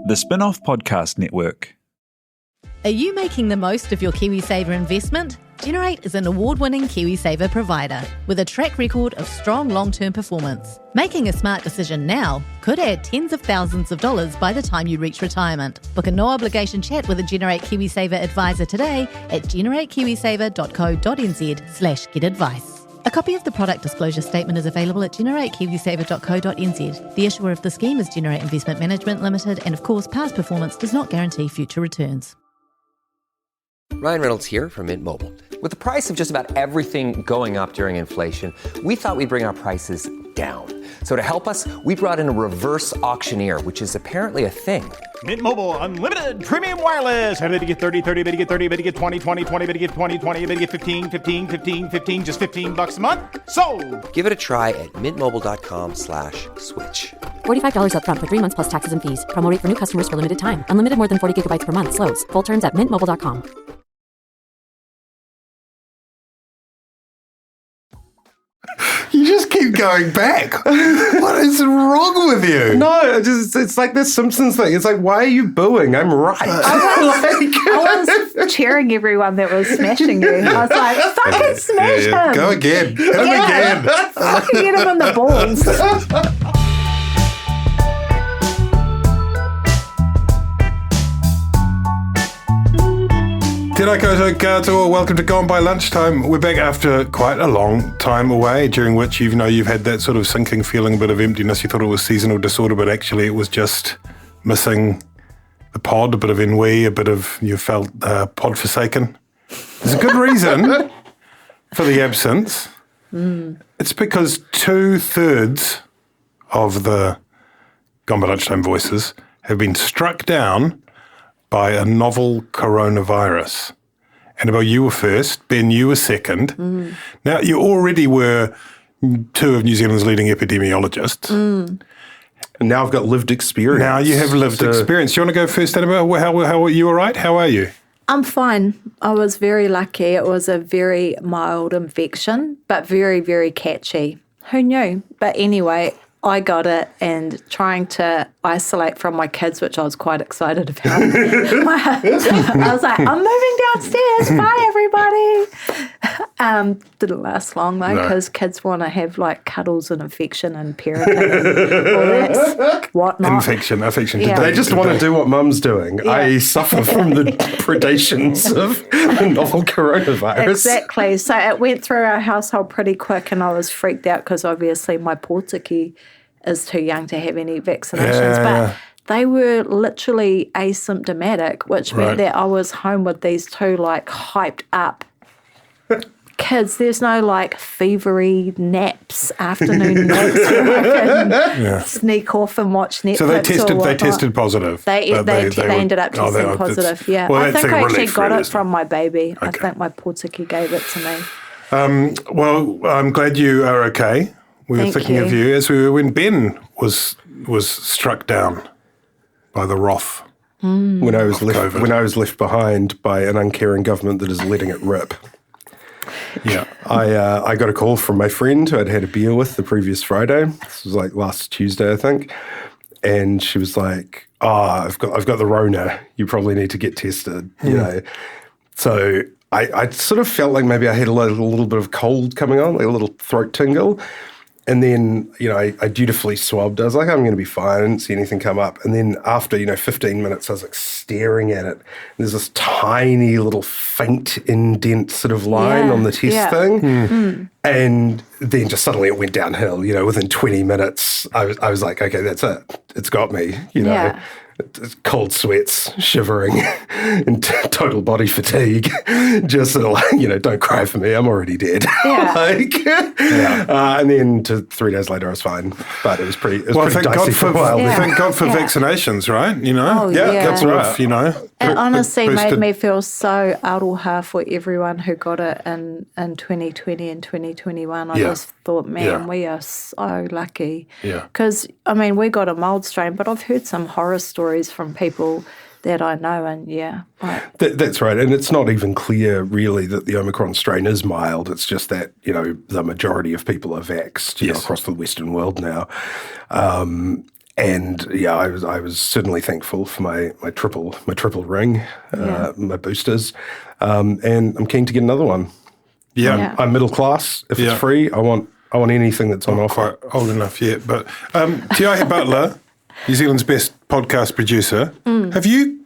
The Spin-off Podcast Network. Are you making the most of your KiwiSaver investment? Generate is an award-winning KiwiSaver provider with a track record of strong long-term performance. Making a smart decision now could add tens of thousands of dollars by the time you reach retirement. Book a no-obligation chat with a Generate KiwiSaver advisor today at generatekiwisaver.co.nz/get-advice. A copy of the product disclosure statement is available at generatekiwisaver.co.nz. The issuer of the scheme is Generate Investment Management Limited, and of course, past performance does not guarantee future returns. Ryan Reynolds here from Mint Mobile. With the price of just about everything going up during inflation, we thought we'd bring our prices down. So to help us, we brought in a reverse auctioneer, which is apparently a thing. Mint Mobile Unlimited Premium Wireless. How to get 30, 30, bit to get 30, bit to get 20, 20, 20, bit to get 20, 20, bit to get 15, 15, 15, 15, just $15 a month? Sold! Give it a try at mintmobile.com/switch. $45 up front for 3 months plus taxes and fees. Promo rate for new customers for limited time. Unlimited more than 40 gigabytes per month. Slows full terms at mintmobile.com. You just keep going back. What is wrong with you? No, it's like this Simpsons thing. It's like, why are you booing? I'm right. I was cheering everyone that was smashing you. I was like, fucking smash him. Go again. Hit him again. Fucking hit him in the balls. Tēnā koutou katoa, welcome to Gone by Lunchtime. We're back after quite a long time away, during which you've had that sort of sinking feeling, a bit of emptiness. You thought it was seasonal disorder, but actually it was just missing the pod, a bit of ennui, you felt pod forsaken. There's a good reason for the absence. It's because 2/3 of the Gone by Lunchtime voices have been struck down by a novel coronavirus. Annabelle, you were first. Ben, you were second. Now, you already were two of New Zealand's leading epidemiologists. And now I've got lived experience. Now you have lived experience. Do you want to go first, Annabelle? How are you all right? How are you? I'm fine. I was very lucky. It was a very mild infection, but very, very catchy. Who knew? But anyway, I got it, and trying to isolate from my kids, which I was quite excited about. I was like, I'm moving downstairs. Bye, everybody. Didn't last long, though, because kids want to have, like, cuddles and affection and parenting and all that whatnot. Affection. Yeah. They just want to do what mum's doing, i.e. suffer from the predations of the novel coronavirus. Exactly. So it went through our household pretty quick, and I was freaked out because obviously my Pāti is too young to have any vaccinations. But they were literally asymptomatic, which meant that I was home with these two, like, hyped up kids. There's no, like, fevery naps, afternoon naps where I can sneak off and watch Netflix. So they tested positive. They ended up testing positive, yeah. Well, I think I actually got really, it from my baby. Okay. I think my Pāti gave it to me. Well, I'm glad you are okay. We were thinking of you as we were when Ben was struck down by the wrath. When I was left behind by an uncaring government that is letting it rip. Yeah, I got a call from my friend who I'd had a beer with the previous Friday. This was like last Tuesday, I think, and she was like, I've got the Rona. You probably need to get tested." You know, so I sort of felt like maybe I had a little bit of cold coming on, like a little throat tingle. And then, I dutifully swabbed. I was like, I'm going to be fine. I didn't see anything come up. And then after, 15 minutes, I was like staring at it. There's this tiny little faint indent sort of line on the test thing. And then just suddenly it went downhill. Within 20 minutes, I was like, okay, that's it. It's got me, cold sweats, shivering, and total body fatigue. Just sort of like, don't cry for me. I'm already dead. And then 3 days later, I was fine. But it was pretty dicey for a while. Thank God for vaccinations, right? That's right. It honestly made me feel so aroha for everyone who got it in 2020 and 2021. I just thought, man, we are so lucky. Because, we got a mild strain, but I've heard some horror stories from people that I know, and that's right. And it's not even clear really that the Omicron strain is mild. It's just that the majority of people are vaxxed across the Western world now, And yeah, I was certainly thankful for my triple ring, my boosters, and I'm keen to get another one. Yeah. I'm middle class. If it's free, I want anything that's on offer. Quite old enough yet, but Te Butler, New Zealand's best podcast producer, have you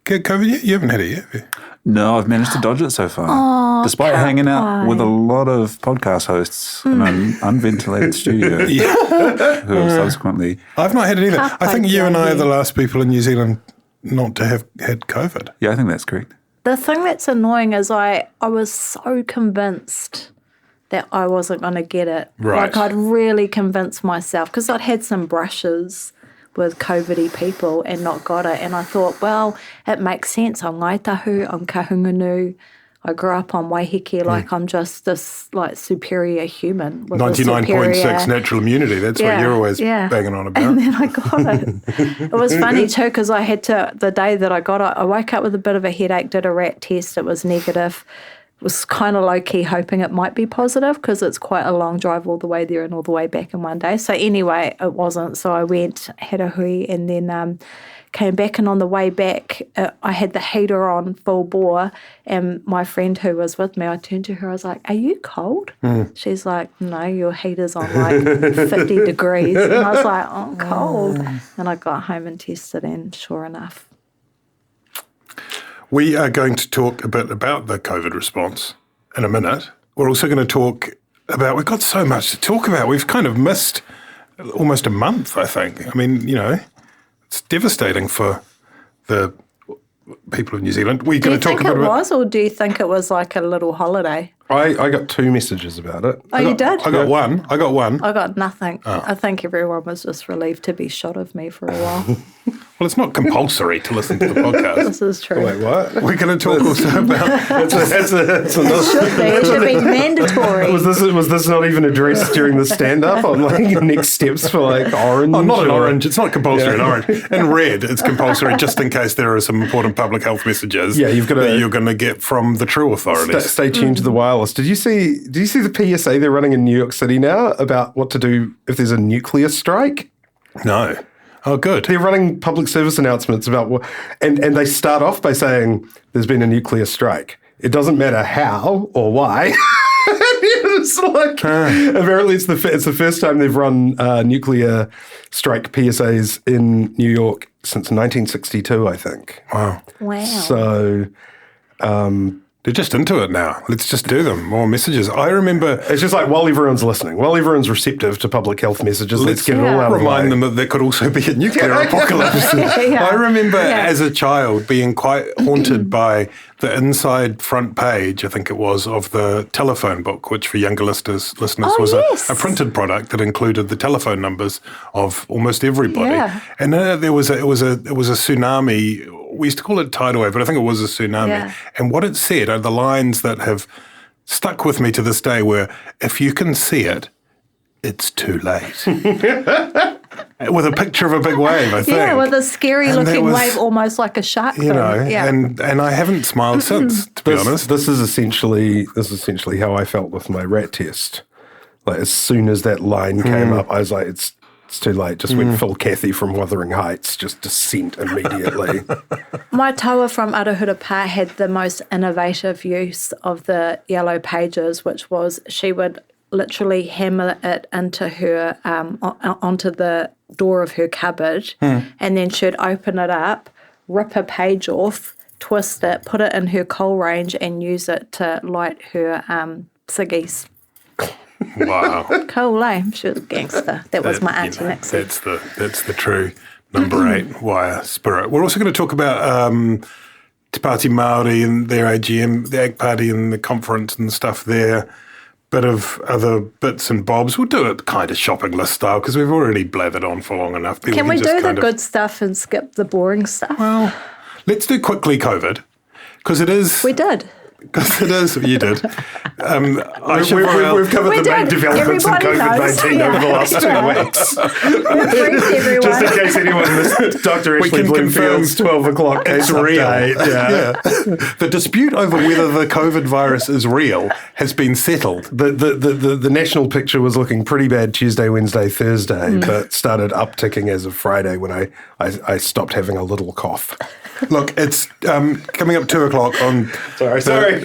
get COVID yet? You haven't had it yet, have you? No, I've managed to dodge it so far. Despite hanging out with a lot of podcast hosts in an unventilated studio who have subsequently... I've not had it either. I think you and I are the last people in New Zealand not to have had COVID. Yeah, I think that's correct. The thing that's annoying is I was so convinced that I wasn't going to get it. Right. Like I'd really convinced myself because I'd had some brushes with COVID-y people and not got it. And I thought, well, it makes sense. I'm Ngaitahu, I'm Kahungunu. I grew up on Waiheke, like I'm just this like superior human. 99.6 natural immunity. That's what you're always banging on about. And then I got it. It was funny too because I had to, the day that I got it, I woke up with a bit of a headache, did a rat test, it was negative. Was kind of low-key hoping it might be positive because it's quite a long drive all the way there and all the way back in one day. So anyway, it wasn't. So I went, had a hui, and then came back. And on the way back, I had the heater on full bore. And my friend who was with me, I turned to her, I was like, are you cold? She's like, no, your heater's on like 50 degrees. And I was like, oh, I'm cold. And I got home and tested, and sure enough. We are going to talk a bit about the COVID response in a minute. We're also going to talk about, we've got so much to talk about. We've kind of missed almost a month, I think. I mean, it's devastating for the people of New Zealand. We're going to talk about it. Do you think it was, or do you think it was like a little holiday? I got 2 messages about it. Oh, you did? I got one. I got nothing. I think everyone was just relieved to be shot of me for a while. Well, it's not compulsory to listen to the podcast. This is true. Wait, what? We're going to talk also about... It should be mandatory. Was this not even addressed during the stand-up on like next steps for like orange? Oh, not an orange. It's not compulsory in orange. In red, it's compulsory just in case there are some important public health messages that you're going to get from the true authorities. Stay tuned to the wireless. Did you see the PSA they're running in New York City now about what to do if there's a nuclear strike? No. Oh, good. They're running public service announcements about what, and they start off by saying there's been a nuclear strike. It doesn't matter how or why. It's like, apparently it's the first time they've run nuclear strike PSAs in New York since 1962, I think. Wow. So... they're just into it now. Let's just do them. More messages. I remember... It's just like while everyone's listening, while everyone's receptive to public health messages, let's get it all out of the way. Remind them that there could also be a nuclear apocalypse. I remember as a child being quite haunted by the inside front page, I think it was, of the telephone book, which for younger listeners was a printed product that included the telephone numbers of almost everybody. Yeah. And it was a tsunami. We used to call it tidal wave, but I think it was a tsunami. Yeah. And what it said are the lines that have stuck with me to this day were, if you can see it, it's too late. With a picture of a big wave, I think. Yeah, with a scary-looking wave, almost like a shark fin. And I haven't smiled since, to be honest. This is essentially how I felt with my rat test. Like, as soon as that line came up, I was like, it's too late. Just went full Kathy from Wuthering Heights, just descent immediately. My taua from Arahura Pā had the most innovative use of the yellow pages, which was she would literally hammer it into her, onto the door of her cupboard, and then she'd open it up, rip a page off, twist it, put it in her coal range, and use it to light her ciggies. Wow. Cool, eh? She was a gangster. That was my auntie Nixie. That's the true number 8 wire spirit. We're also going to talk about Te Pāti Māori and their AGM, the Ag Party and the conference and stuff there. Bit of other bits and bobs. We'll do it kind of shopping list style because we've already blathered on for long enough. Can we do the good stuff and skip the boring stuff? Well, let's do quickly COVID because it is... We did. Because it is. You did. We've covered the main developments in COVID-19 over the last 2 weeks. Just in case anyone missed, Dr. Ashley Bloomfield's 12 o'clock case update. Yeah. The dispute over whether the COVID virus is real has been settled. The national picture was looking pretty bad Tuesday, Wednesday, Thursday, but started upticking as of Friday when I stopped having a little cough. Look, it's coming up 2 o'clock on Thursday,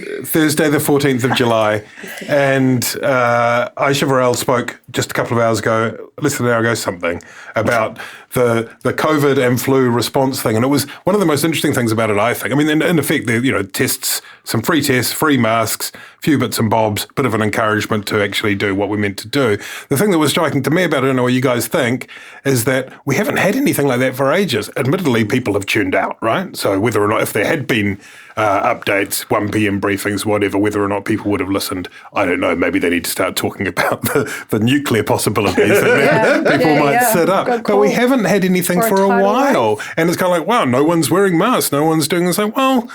the 14th of July, and Aisha Varel spoke just a couple of hours ago, less than an hour ago, something about the COVID and flu response thing, and it was one of the most interesting things about it, I think. I mean, in effect, tests, some free tests, free masks, a few bits and bobs, bit of an encouragement to actually do what we're meant to do. The thing that was striking to me about it, I don't know what you guys think, is that we haven't had anything like that for ages. Admittedly, people have tuned out, right? So whether or not, if there had been updates, 1 p.m. briefings, whatever, whether or not people would have listened, I don't know. Maybe they need to start talking about the nuclear possibilities that people might set up. But we haven't had anything for a while. And it's kind of like, wow, no one's wearing masks. No one's doing this. Like, well,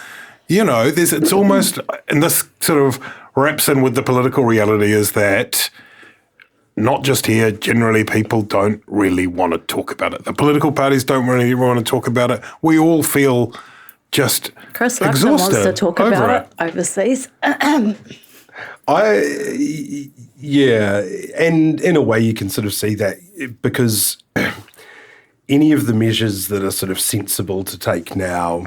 it's almost, and this sort of wraps in with the political reality is that not just here, generally people don't really want to talk about it. The political parties don't really want to talk about it. We all feel just Chris Luxon exhausted wants to talk about it overseas. And in a way you can sort of see that because any of the measures that are sort of sensible to take now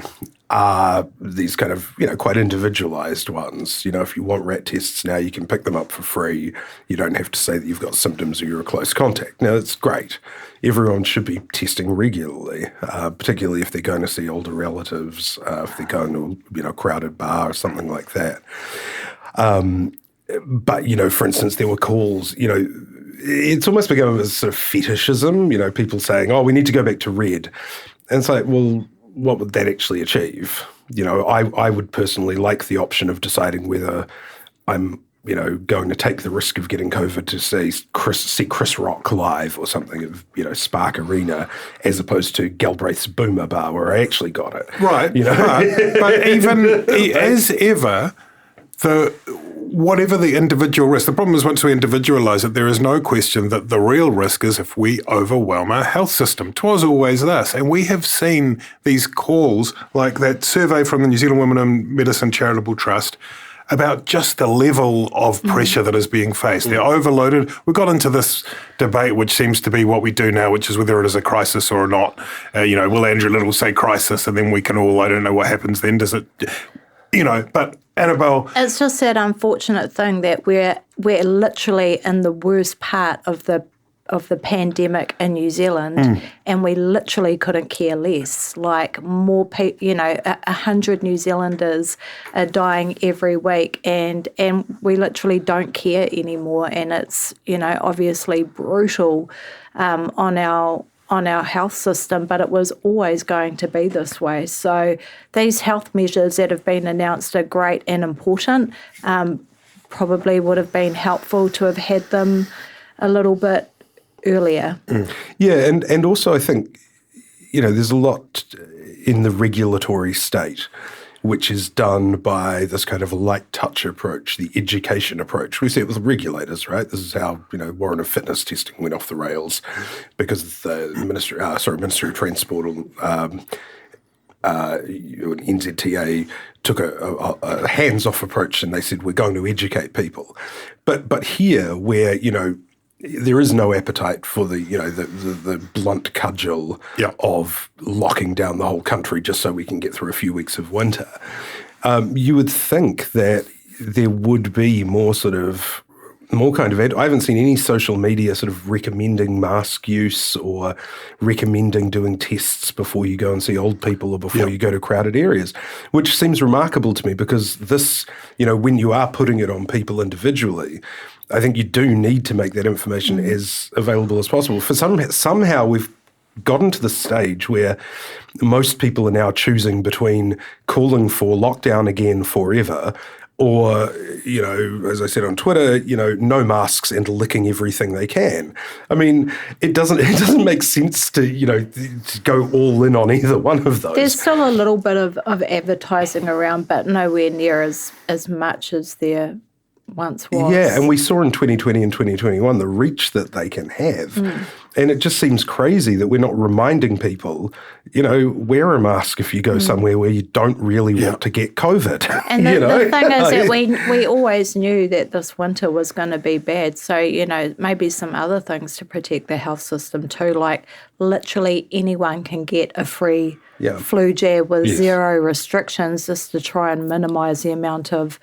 are these kind of, quite individualized ones. If you want rat tests now, you can pick them up for free. You don't have to say that you've got symptoms or you're a close contact. Now, that's great. Everyone should be testing regularly, particularly if they're going to see older relatives, if they're going to, a crowded bar or something like that. But, for instance, there were calls, it's almost become a sort of fetishism, people saying, oh, we need to go back to red. And it's like, well, what would that actually achieve? I would personally like the option of deciding whether I'm, going to take the risk of getting COVID to see Chris Rock live or something of, Spark Arena, as opposed to Galbraith's Boomer Bar where I actually got it. Right. But even as ever, whatever the individual risk, the problem is once we individualise it, there is no question that the real risk is if we overwhelm our health system. 'Twas always thus. And we have seen these calls, like that survey from the New Zealand Women in Medicine Charitable Trust, about just the level of pressure that is being faced. They're overloaded. We got into this debate, which seems to be what we do now, which is whether it is a crisis or not. Will Andrew Little say crisis, and then we can all, I don't know what happens then. Does it, but Annabelle. It's just that unfortunate thing that we're literally in the worst part of the pandemic in New Zealand, and we literally couldn't care less. Like more people, 100 New Zealanders are dying every week, and we literally don't care anymore. And it's obviously brutal on our health system, but it was always going to be this way. So these health measures that have been announced are great and important. Probably would have been helpful to have had them a little bit earlier. Yeah, and also I think, there's a lot in the regulatory state which is done by this kind of a light touch approach, the education approach. We see it with regulators, right? This is how, warrant of fitness testing went off the rails because the Ministry of Transport, NZTA took a hands-off approach and they said, we're going to educate people. But here where, there is no appetite for the blunt cudgel of locking down the whole country just so we can get through a few weeks of winter. You would think that there would be more kind of I haven't seen any social media sort of recommending mask use or recommending doing tests before you go and see old people or before you go to crowded areas, which seems remarkable to me because this, when you are putting it on people individually, I think you do need to make that information as available as possible. For somehow we've gotten to the stage where most people are now choosing between calling for lockdown again forever Or, as I said on Twitter, no masks and licking everything they can. I mean, it doesn't make sense to go all in on either one of those. There's still a little bit of advertising around, but nowhere near as much as there once was. Yeah, and we saw in 2020 and 2021 the reach that they can have. And it just seems crazy that we're not reminding people, wear a mask if you go somewhere where you don't really want to get COVID. And the thing is that we always knew that this winter was going to be bad. So, maybe some other things to protect the health system too, like literally anyone can get a free flu jab with zero restrictions, just to try and minimise the amount of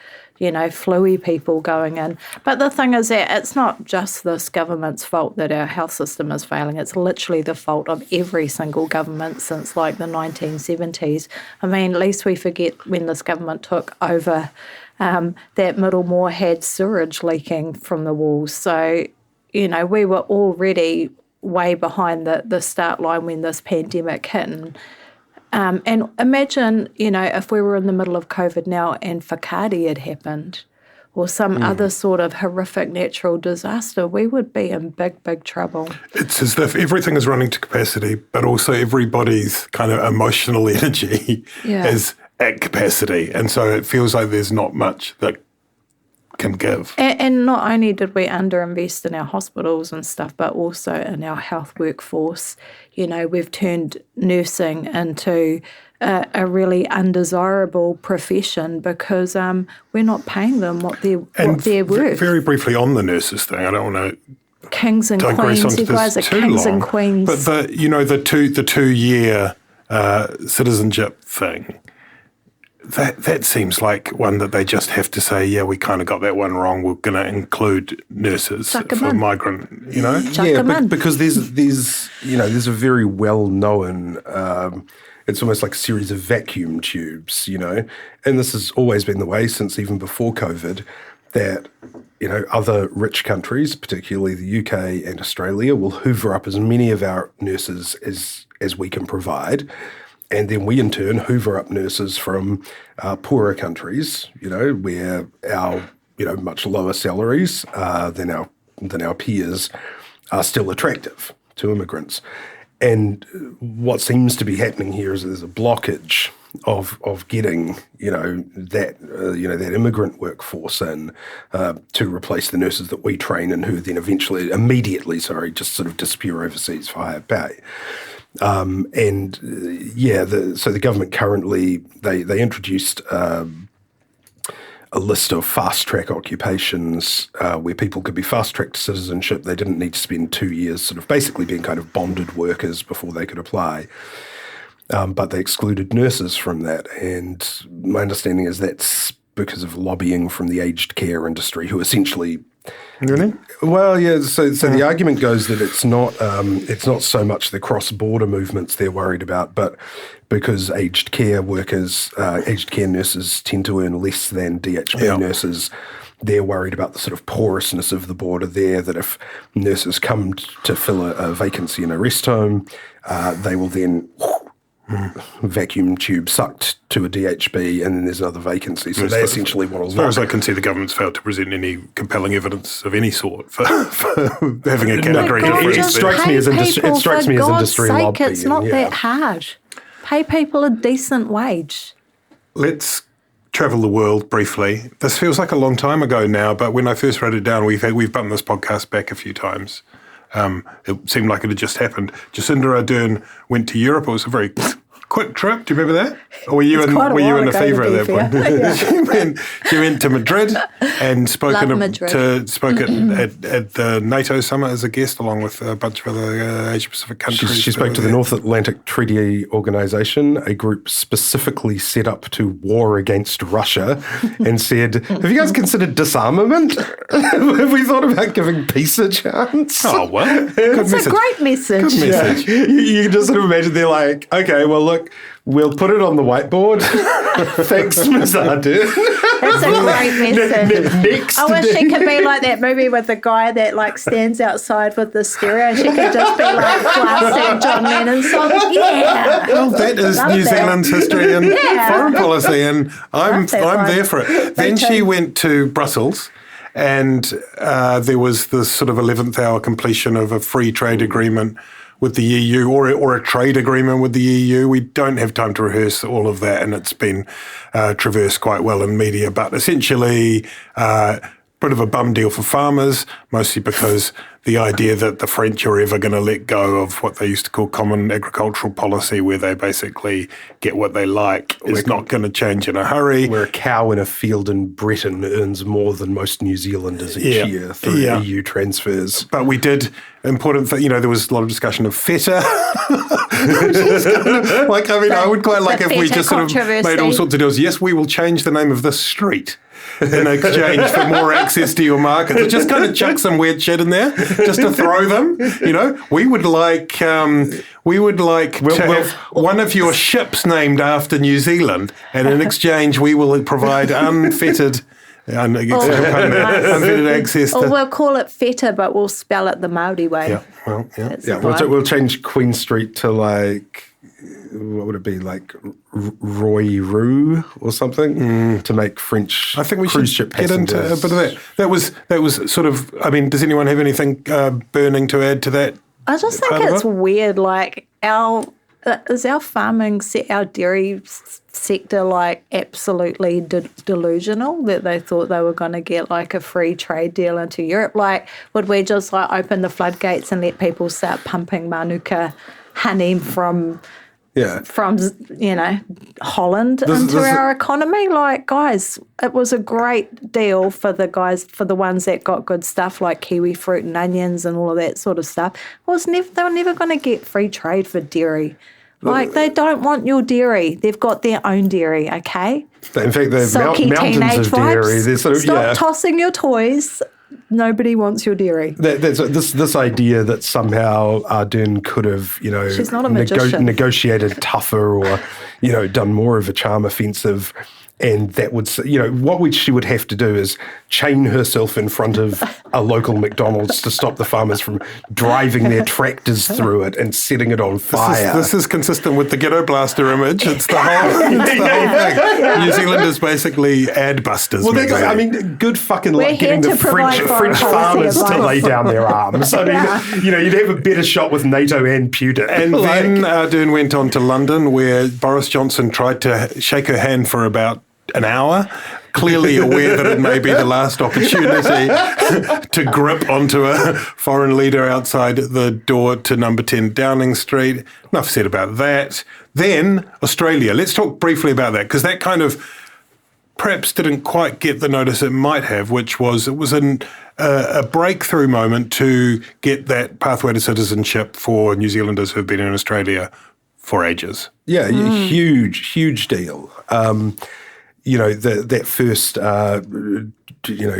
flu-y people going in. But the thing is that it's not just this government's fault that our health system is failing. It's literally the fault of every single government since like the 1970s. I mean, least we forget when this government took over, that Middlemore had sewage leaking from the walls. So, we were already way behind the start line when this pandemic hit. And imagine, if we were in the middle of COVID now and Pāti had happened or some other sort of horrific natural disaster, we would be in big, big trouble. It's as if everything is running to capacity, but also everybody's kind of emotional energy is at capacity. And so it feels like there's not much that can give. And not only did we underinvest in our hospitals and stuff, but also in our health workforce. We've turned nursing into a really undesirable profession because we're not paying them what they're worth. Very briefly on the nurses thing, I don't want to kings and queens. You guys are kings and queens. But the 2-year citizenship thing. That seems like one that they just have to say, yeah, we kind of got that one wrong. We're going to include nurses for migrant, because there's a very well-known, it's almost like a series of vacuum tubes, and this has always been the way since even before COVID, that, other rich countries, particularly the UK and Australia, will hoover up as many of our nurses as we can provide. And then we, in turn, hoover up nurses from poorer countries, where our, much lower salaries than our peers are still attractive to immigrants. And what seems to be happening here is there's a blockage of getting, that immigrant workforce in to replace the nurses that we train and who then immediately just sort of disappear overseas for higher pay. So the government currently, they introduced a list of fast-track occupations where people could be fast-tracked to citizenship. They didn't need to spend 2 years sort of basically being kind of bonded workers before they could apply. But they excluded nurses from that. And my understanding is that's because of lobbying from the aged care industry, who essentially... Really? Well, yeah. So the argument goes that it's not so much the cross-border movements they're worried about, but because aged care nurses tend to earn less than DHB nurses, they're worried about the sort of porousness of the border there, that if nurses come to fill a vacancy in a rest home, they will then vacuum tube sucked to a DHB, and then there's another vacancy. So they essentially want to as far as I can see, the government's failed to present any compelling evidence of any sort for having a category difference. It strikes me as industry lobby. It's not that hard. Pay people a decent wage. Let's travel the world briefly. This feels like a long time ago now, but when I first wrote it down, we've done this podcast back a few times. It seemed like it had just happened. Jacinda Ardern went to Europe. It was a very quick trip. Do you remember that? Or were you in a fever at that point? She went to Madrid and spoke at the Nato summit as a guest, along with a bunch of other Asia Pacific countries. She spoke to the North Atlantic Treaty Organization, a group specifically set up to war against Russia, and said, "Have you guys considered disarmament? Have we thought about giving peace a chance?" Oh, well, it's a great message. Good message. You can just sort of imagine they're like, okay, well, look, We'll put it on the whiteboard. Thanks, Ms. Ardern. It's a great message. Next. I wish she could be like that movie with the guy that like stands outside with the stereo. She could just be like blasting John Lennon songs. Yeah. Well, that is Love New that. Zealand's history and foreign policy, and I'm Love that one. there for it. Then she went to Brussels, and there was this sort of 11th hour completion of a free trade agreement with the EU, or a trade agreement with the EU. We don't have time to rehearse all of that, and it's been traversed quite well in media. But essentially, bit of a bum deal for farmers, mostly because the idea that the French are ever going to let go of what they used to call common agricultural policy, where they basically get what they like, is not going to change in a hurry. Where a cow in a field in Britain earns more than most New Zealanders each year through EU transfers. But we did important thing, there was a lot of discussion of feta. Which is kind of like, I would quite like if we just sort of made all sorts of deals. Yes, we will change the name of this street in exchange for more access to your market. So just kind of chuck some weird shit in there, just to throw them. We would like to have one of your ships named after New Zealand, and in exchange we will provide unfettered access to. Or we'll call it feta, but we'll spell it the Māori way. Yeah, well, yeah. That's Yeah, we'll change Queen Street to like, what would it be, like Roy Roo or something, to make French. I think we cruise should ship get into a passengers. bit of that. That was sort of. I mean, does anyone have anything burning to add to that? I just think part of it's it? weird. Like is our farming, our dairy sector, like absolutely delusional that they thought they were going to get like a free trade deal into Europe? Like, would we just like open the floodgates and let people start pumping Manuka honey from Holland into our economy? Like, guys, it was a great deal for the ones that got good stuff like kiwi fruit and onions and all of that sort of stuff. They were never going to get free trade for dairy. Like, they don't want your dairy. They've got their own dairy, okay? In fact, the Sulky mountains teenage of dairy. vibes. They're sort of, Stop tossing your toys. Nobody wants your dairy. There's this idea that somehow Ardern could have, She's not a magician. negotiated tougher or, done more of a charm offensive. And that would, what she would have to do is chain herself in front of a local McDonald's to stop the farmers from driving their tractors through it and setting it on fire. This is consistent with the ghetto blaster image. It's the whole thing. New Zealand is basically ad busters. Well, good fucking We're luck getting here the to provide French foreign farmers policy to lay advice. down their arms. I mean, you'd have a better shot with Nato and Putin. And then Ardern went on to London, where Boris Johnson tried to shake her hand for about an hour, clearly aware that it may be the last opportunity to grip onto a foreign leader outside the door to number 10 Downing Street. Enough said about that. Then Australia. Let's talk briefly about that, because that kind of perhaps didn't quite get the notice it might have, which was it was a breakthrough moment to get that pathway to citizenship for New Zealanders who've been in Australia for ages. Yeah, huge deal. That first,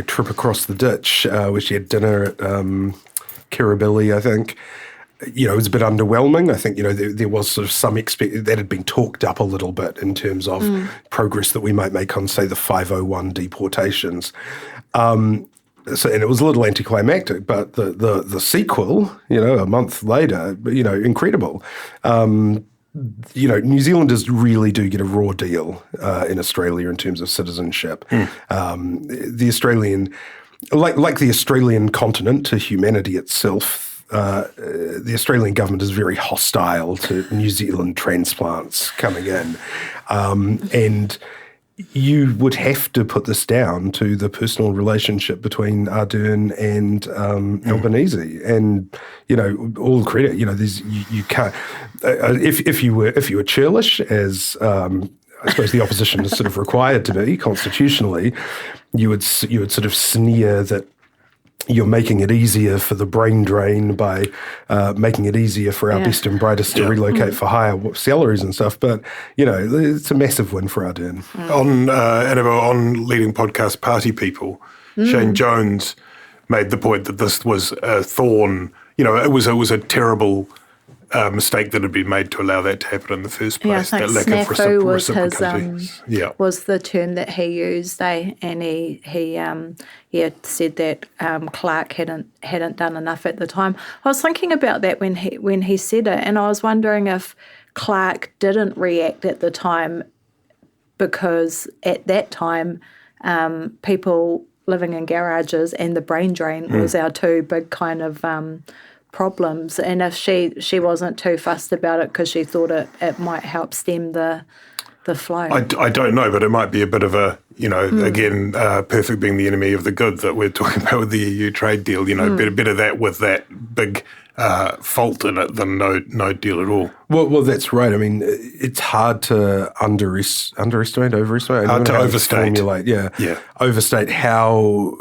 trip across the ditch, where she had dinner at Kirribilli, I think, it was a bit underwhelming. I think, there was sort of some that had been talked up a little bit in terms of progress that we might make on, say, the 501 deportations. And it was a little anticlimactic, but the sequel, a month later, incredible. New Zealanders really do get a raw deal in Australia in terms of citizenship. The Australian, like the Australian continent to humanity itself, the Australian government is very hostile to New Zealand transplants coming in. And you would have to put this down to the personal relationship between Ardern and Albanese, and all credit. You can't if you were churlish, as I suppose the opposition is sort of required to be constitutionally, you would sort of sneer that you're making it easier for the brain drain by making it easier for our best and brightest to relocate for higher salaries and stuff. But, it's a massive win for Ardern. On Annabelle, on leading podcast Pāti People, Shane Jones made the point that this was a thorn. It was a terrible mistake that had been made to allow that to happen in the first place. Yeah, I think that lack of snafu was reciprocity. was the term that he used. And he said that Clark hadn't done enough at the time. I was thinking about that when he said it, and I was wondering if Clark didn't react at the time because at that time people living in garages and the brain drain was our two big kind of problems. And if she wasn't too fussed about it because she thought it might help stem the flow. I don't know, but it might be a bit of a, again, perfect being the enemy of the good that we're talking about with the EU trade deal, better that with that big fault in it than no deal at all. Well, that's right. I mean, it's hard to overestimate. Hard to overstate. Overstate how,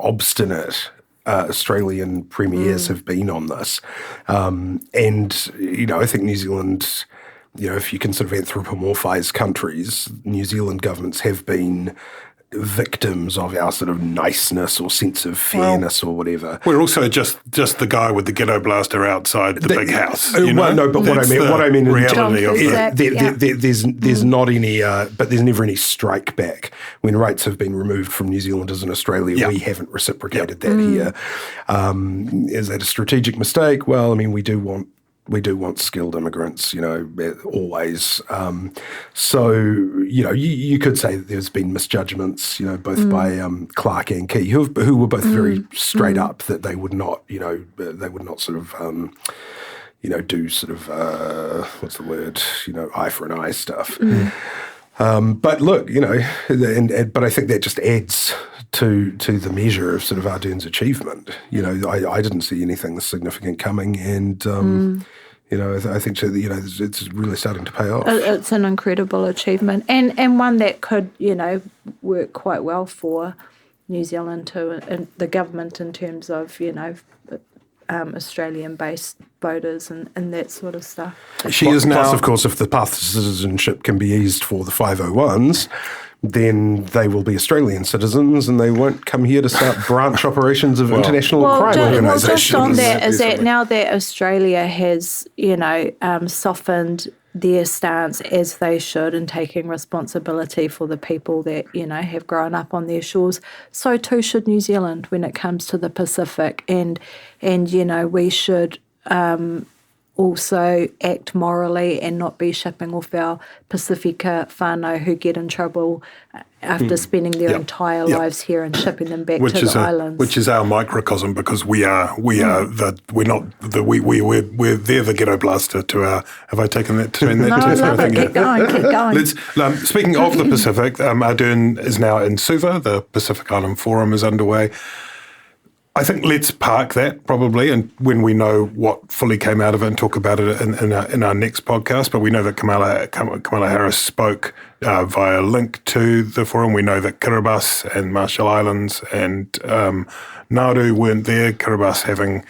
obstinate Australian premiers have been on this. And, I think New Zealand, if you can sort of anthropomorphise countries, New Zealand governments have been victims of our sort of niceness or sense of fairness or whatever. We're also just the guy with the ghetto blaster outside the big house. Well, no, but what I mean, reality of there's not any, but there's never any strike back when rates have been removed from New Zealanders in Australia. We haven't reciprocated that here. Is that a strategic mistake? Well, I mean, we do want skilled immigrants, always. So, you could say that there's been misjudgments, both by Clark and Key, who were both very straight up that they would not, sort of, do sort of, what's the word, eye for an eye stuff. But look, but I think that just adds to the measure of sort of Ardern's achievement. I didn't see anything significant coming, and I think it's really starting to pay off. It's an incredible achievement, and one that could work quite well for New Zealand too, and the government in terms of Australian-based voters and that sort of stuff. She is now, plus, of course, if the path to citizenship can be eased for the 501s, then they will be Australian citizens and they won't come here to start branch operations of international crime organisations. Well, just on that, is that now that Australia has, softened their stance as they should in taking responsibility for the people that, have grown up on their shores, so too should New Zealand when it comes to the Pacific. And we should also act morally and not be shipping off our Pacifica whānau who get in trouble after spending their entire lives here and shipping them back to the islands. Which is our microcosm, because they're the ghetto blaster to our. Have I taken that to mean that? Keep going. Let's, speaking of the Pacific, Ardern is now in Suva. The Pacific Island Forum is underway. I think let's park that probably, and when we know what fully came out of it, and talk about it in our next podcast. But we know that Kamala Harris spoke via link to the forum. We know that Kiribati and Marshall Islands and Nato weren't there. Kiribati having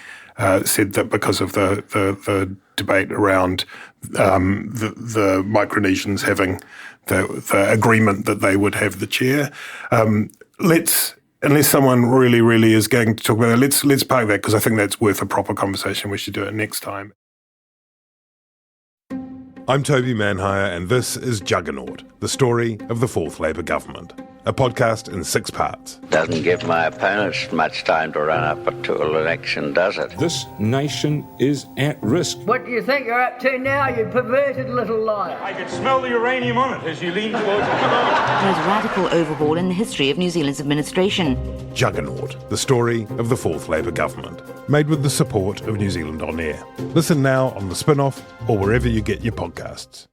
said that because of the debate around the Micronesians having the agreement that they would have the chair. Unless someone really, really is going to talk about it, let's park that, because I think that's worth a proper conversation. We should do it next time. I'm Toby Manhire, and this is Juggernaut, the story of the fourth Labour government. A podcast in 6 parts. Doesn't give my opponents much time to run up to an election, does it? This nation is at risk. What do you think you're up to now, you perverted little liar? I could smell the uranium on it as you lean towards it. There's a radical overhaul in the history of New Zealand's administration. Juggernaut, the story of the fourth Labour government. Made with the support of New Zealand On Air. Listen now on The Spin-Off or wherever you get your podcasts.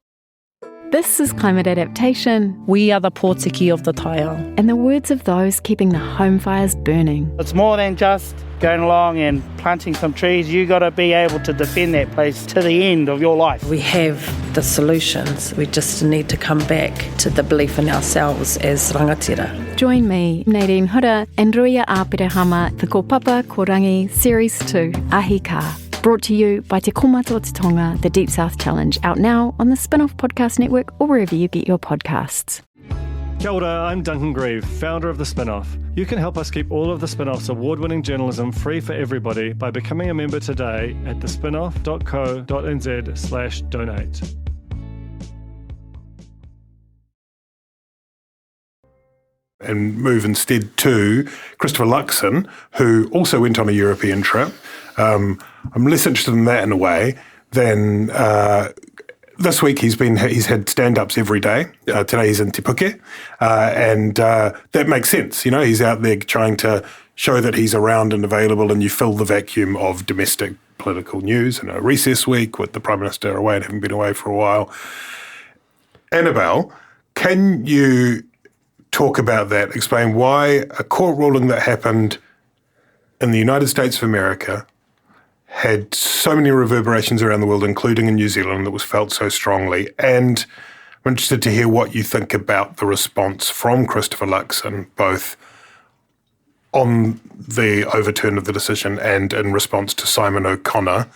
This is Climate Adaptation. We are the Pāti of the Taiao. And the words of those keeping the home fires burning. It's more than just going along and planting some trees. You got to be able to defend that place to the end of your life. We have the solutions. We just need to come back to the belief in ourselves as rangatira. Join me, Nadine Hura, and Ruia Āpirehama for Ko Papa Ko Rangi Series 2, Ahi Ka. Brought to you by Te Komato o Te Tonga, the Deep South Challenge, out now on the Spin-Off Podcast Network or wherever you get your podcasts. Kia ora, I'm Duncan Grieve, founder of The Spinoff. You can help us keep all of The Spinoff's award-winning journalism free for everybody by becoming a member today at thespinoff.co.nz/donate. And move instead to Christopher Luxon, who also went on a European trip. I'm less interested in that in a way than this week he's had stand-ups every day. Today he's in Te Puke, and that makes sense. You know, he's out there trying to show that he's around and available, and you fill the vacuum of domestic political news in a recess week with the Prime Minister away and having been away for a while. Annabelle, can you talk about that, explain why a court ruling that happened in the United States of America had so many reverberations around the world, including in New Zealand, that was felt so strongly? And I'm interested to hear what you think about the response from Christopher Luxon, both on the overturn of the decision and in response to Simon O'Connor,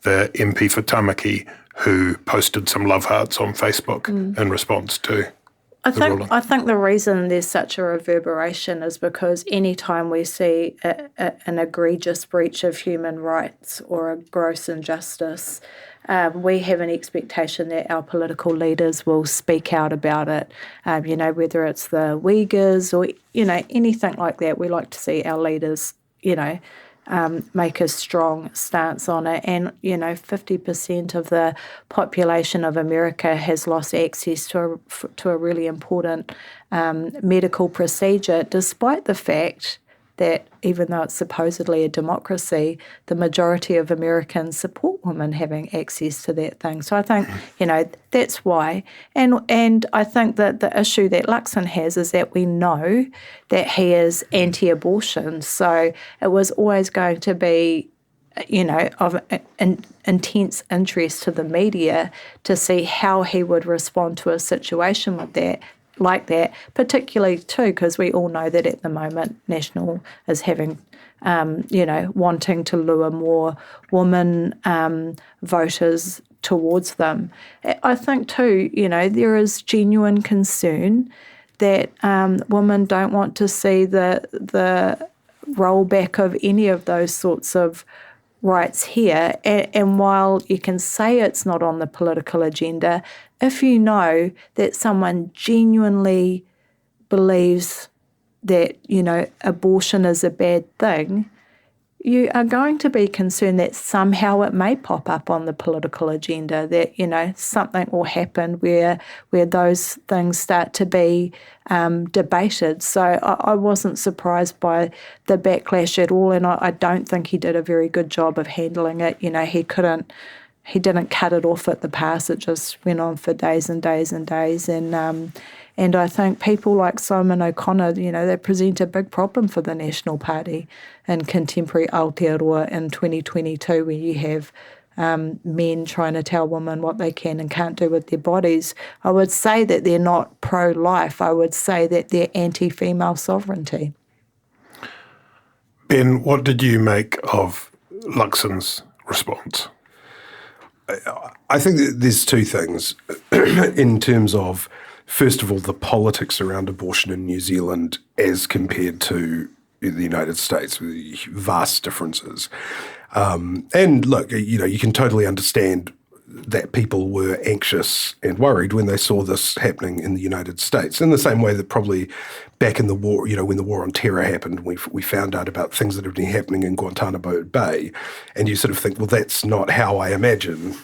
the MP for Tamaki, who posted some love hearts on Facebook in response to I think the reason there's such a reverberation is because any time we see an egregious breach of human rights or a gross injustice, we have an expectation that our political leaders will speak out about it. Whether it's the Uyghurs or anything like that, we like to see our leaders make a strong stance on it. And 50% of the population of America has lost access to a really important medical procedure, despite the fact that even though it's supposedly a democracy, the majority of Americans support women having access to that thing. So I think, that's why. And I think that the issue that Luxon has is that we know that he is anti-abortion. So it was always going to be, of intense interest to the media to see how he would respond to a situation like that, particularly too, because we all know that at the moment National is having, wanting to lure more women voters towards them. I think too, there is genuine concern that women don't want to see the rollback of any of those sorts of rights here. And while you can say it's not on the political agenda, if you know that someone genuinely believes that, abortion is a bad thing, you are going to be concerned that somehow it may pop up on the political agenda, that, something will happen where those things start to be debated. So I wasn't surprised by the backlash at all, and I don't think he did a very good job of handling it. He didn't cut it off at the pass. It just went on for days and days and days. And I think people like Simon O'Connor, they present a big problem for the National Party in contemporary Aotearoa in 2022, where you have men trying to tell women what they can and can't do with their bodies. I would say that they're not pro-life. I would say that they're anti-female sovereignty. Ben, what did you make of Luxon's response? I think that there's two things in terms of, first of all, the politics around abortion in New Zealand as compared to the United States, with vast differences. And look, you can totally understand that people were anxious and worried when they saw this happening in the United States, in the same way that probably back in the war, when the war on terror happened, we found out about things that had been happening in Guantanamo Bay, and you sort of think, well, that's not how I imagine,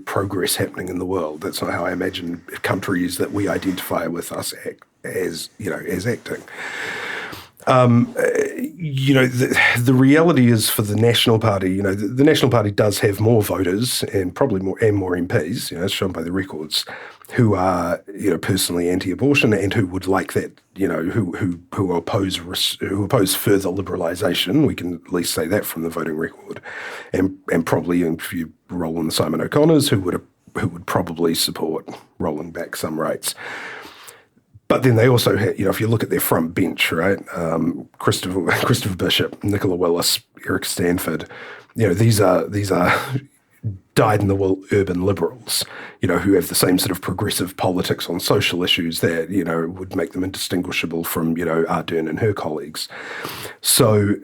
progress happening in the world. That's not how I imagine countries that we identify with us as acting. The reality is, for the National Party, the National Party does have more voters and probably more MPs, as shown by the records, who are, personally anti-abortion and who would like that, who oppose further liberalisation. We can at least say that from the voting record, and probably, if you roll in the Simon O'Connors, who would probably support rolling back some rates. But then they also had, if you look at their front bench, right, Christopher Bishop, Nicola Willis, Eric Stanford, these are dyed-in-the-wool urban liberals, who have the same sort of progressive politics on social issues that, would make them indistinguishable from, Ardern and her colleagues. So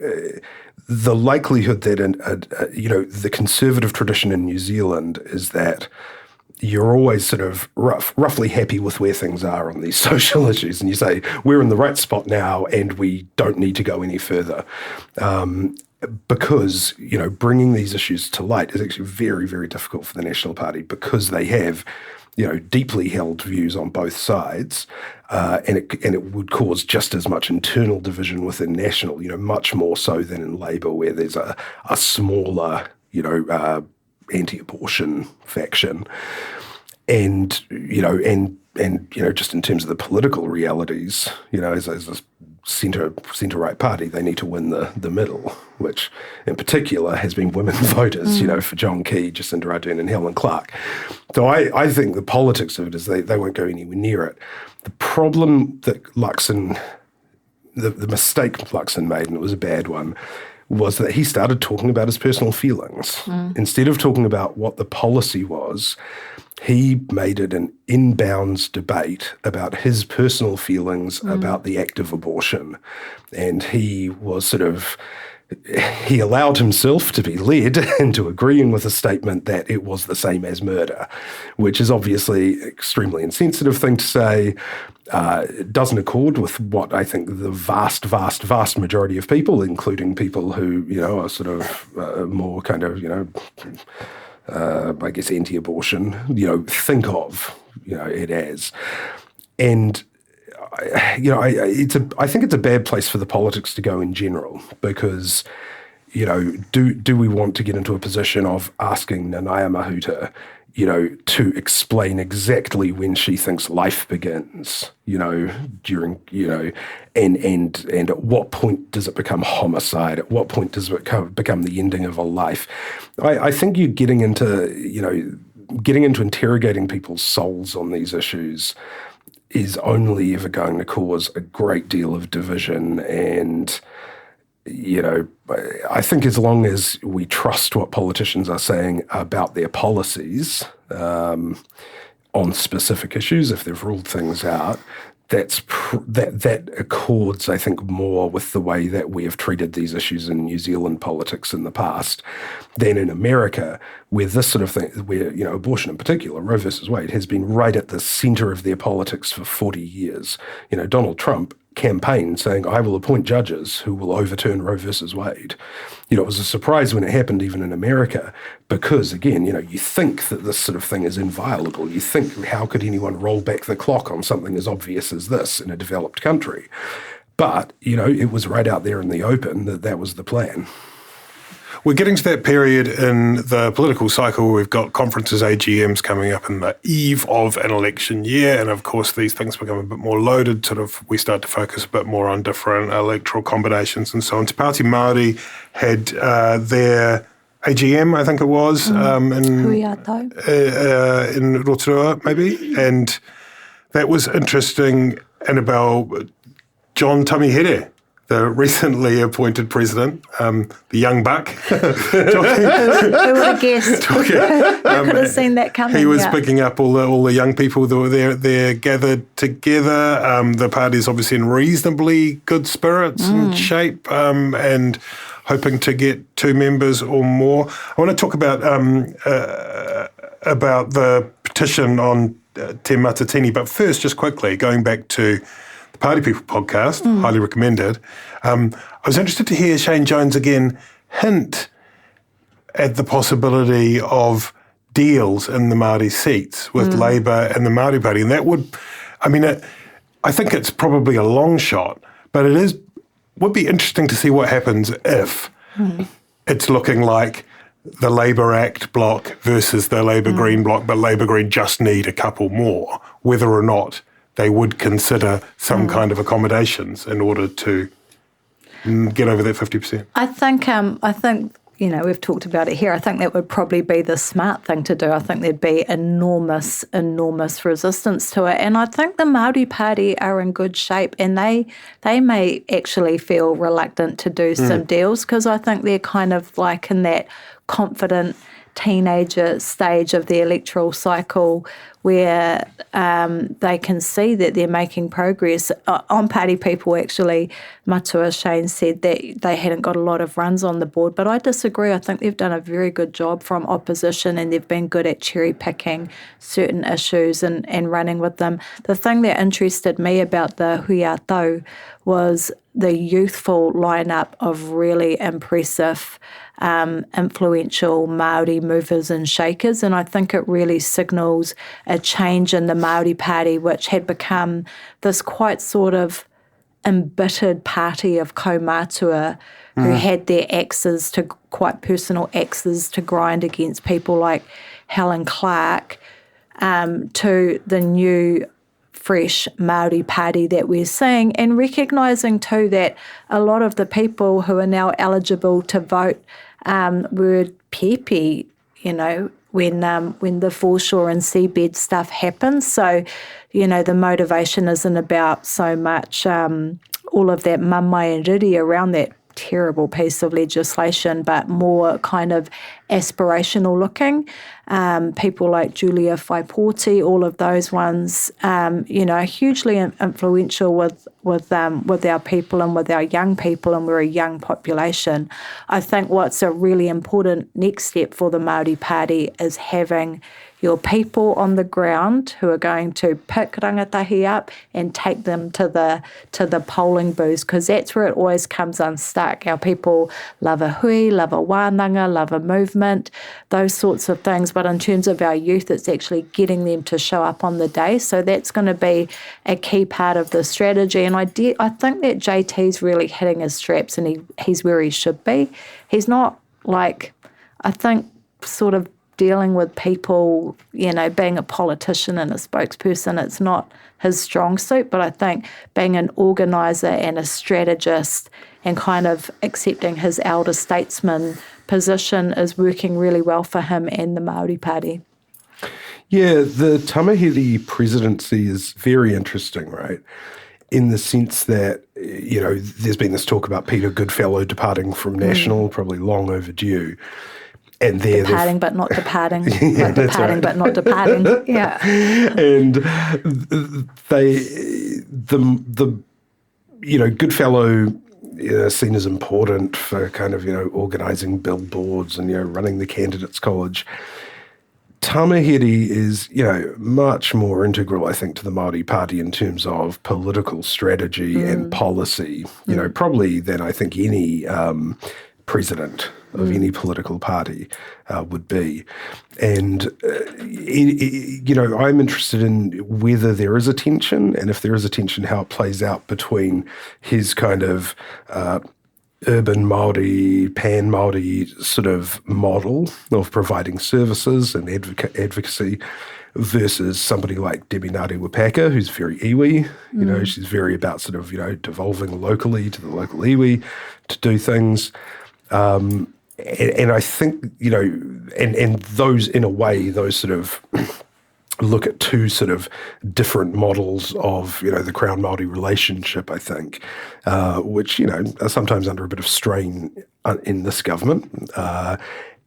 the likelihood that, the conservative tradition in New Zealand is that you're always sort of roughly happy with where things are on these social issues. And you say, we're in the right spot now and we don't need to go any further. Because, bringing these issues to light is actually very, very difficult for the National Party because they have, deeply held views on both sides. And it would cause just as much internal division within National, much more so than in Labour, where there's a smaller, anti-abortion faction. And, just in terms of the political realities, as a centre-right party, they need to win the middle, which in particular has been women voters, for John Key, Jacinda Ardern and Helen Clark. So I think the politics of it is they won't go anywhere near it. The problem that Luxon, the mistake Luxon made, and it was a bad one, was that he started talking about his personal feelings. Instead of talking about what the policy was, he made it an inbounds debate about his personal feelings about the act of abortion. And he was he allowed himself to be led into agreeing with a statement that it was the same as murder, which is obviously an extremely insensitive thing to say. It doesn't accord with what I think the vast, vast, vast majority of people, including people who, are sort of more kind of, I guess, anti-abortion, think of, it as. And, I think it's a bad place for the politics to go in general because, do we want to get into a position of asking Nanaia Mahuta, to explain exactly when she thinks life begins, during, and at what point does it become homicide? At what point does it become the ending of a life? I think you're getting into interrogating people's souls on these issues is only ever going to cause a great deal of division. And, I think as long as we trust what politicians are saying about their policies on specific issues, if they've ruled things out, that accords, I think, more with the way that we have treated these issues in New Zealand politics in the past than in America, where this sort of thing, where, abortion in particular, Roe versus Wade, has been right at the center of their politics for 40 years. Donald Trump campaigned saying, I will appoint judges who will overturn Roe versus Wade. It was a surprise when it happened even in America because, again, you think that this sort of thing is inviolable. You think, how could anyone roll back the clock on something as obvious as this in a developed country? But, it was right out there in the open that was the plan. We're getting to that period in the political cycle where we've got conferences, AGMs coming up in the eve of an election year. And of course, these things become a bit more loaded. We start to focus a bit more on different electoral combinations and so on. Te Māori had their AGM, I think it was, in Rotorua, maybe. And that was interesting. Annabelle, John Tamihere, the recently appointed president, the young buck. Who would have guessed? Who could have seen that coming? He was picking up all the young people that were there gathered together. The party's obviously in reasonably good spirits and shape and hoping to get 2 members or more. I want to talk about the petition on Te Matatini, but first, just quickly, going back to the Party People podcast, highly recommended. I was interested to hear Shane Jones again hint at the possibility of deals in the Māori seats with Labour and the Māori Party. And that would, I think it's probably a long shot, but would be interesting to see what happens if it's looking like the Labour Act bloc versus the Labour Green bloc, but Labour Green just need a couple more, whether or not they would consider some kind of accommodations in order to get over that 50%. I think, we've talked about it here. I think that would probably be the smart thing to do. I think there'd be enormous resistance to it. And I think the Māori Party are in good shape and they may actually feel reluctant to do some deals because I think they're kind of like in that confident teenager stage of the electoral cycle where they can see that they're making progress. On Pāti people, actually, Matua Shane said that they hadn't got a lot of runs on the board, but I disagree. I think they've done a very good job from opposition, and they've been good at cherry-picking certain issues and running with them. The thing that interested me about the Hui a Tau was the youthful lineup of really impressive, influential Māori movers and shakers, and I think it really signals a change in the Māori Party, which had become this quite sort of embittered party of kaumātua who had their quite personal axes to grind against people like Helen Clark, to the new fresh Māori Party that we're seeing, and recognising too that a lot of the people who are now eligible to vote were peppy, when the foreshore and seabed stuff happens. So, the motivation isn't about so much all of that mamai and riri around that terrible piece of legislation, but more kind of aspirational looking. People like Julia Whaiporti, all of those ones, hugely influential with our people and with our young people, and we're a young population. I think what's a really important next step for the Māori Party is having your people on the ground who are going to pick rangatahi up and take them to the polling booths, because that's where it always comes unstuck. Our people love a hui, love a wānanga, love a movement, those sorts of things. But in terms of our youth, it's actually getting them to show up on the day. So that's going to be a key part of the strategy. And I think that JT's really hitting his straps, and he's where he should be. He's not sort of dealing with people, being a politician and a spokesperson, it's not his strong suit, but I think being an organiser and a strategist and kind of accepting his elder statesman position is working really well for him and the Māori Party. Yeah, the Tamahiri presidency is very interesting, right? In the sense that, there's been this talk about Peter Goodfellow departing from National, probably long overdue. And departing but not departing, like departing but not departing. Yeah. And Goodfellow seen as important for kind of organising billboards and running the candidates' college. Tamahiri is much more integral, I think, to the Māori Party in terms of political strategy and policy. Probably than I think any president of any political party would be. And, I'm interested in whether there is a tension, and if there is a tension, how it plays out between his kind of urban Māori, pan-Māori sort of model of providing services and advocacy versus somebody like Debbie Ngāti-Wapaka, who's very iwi. She's very about sort of, devolving locally to the local iwi to do things. And I think, and those, in a way, those sort of look at two sort of different models of, the Crown Māori relationship, I think, which, are sometimes under a bit of strain in this government.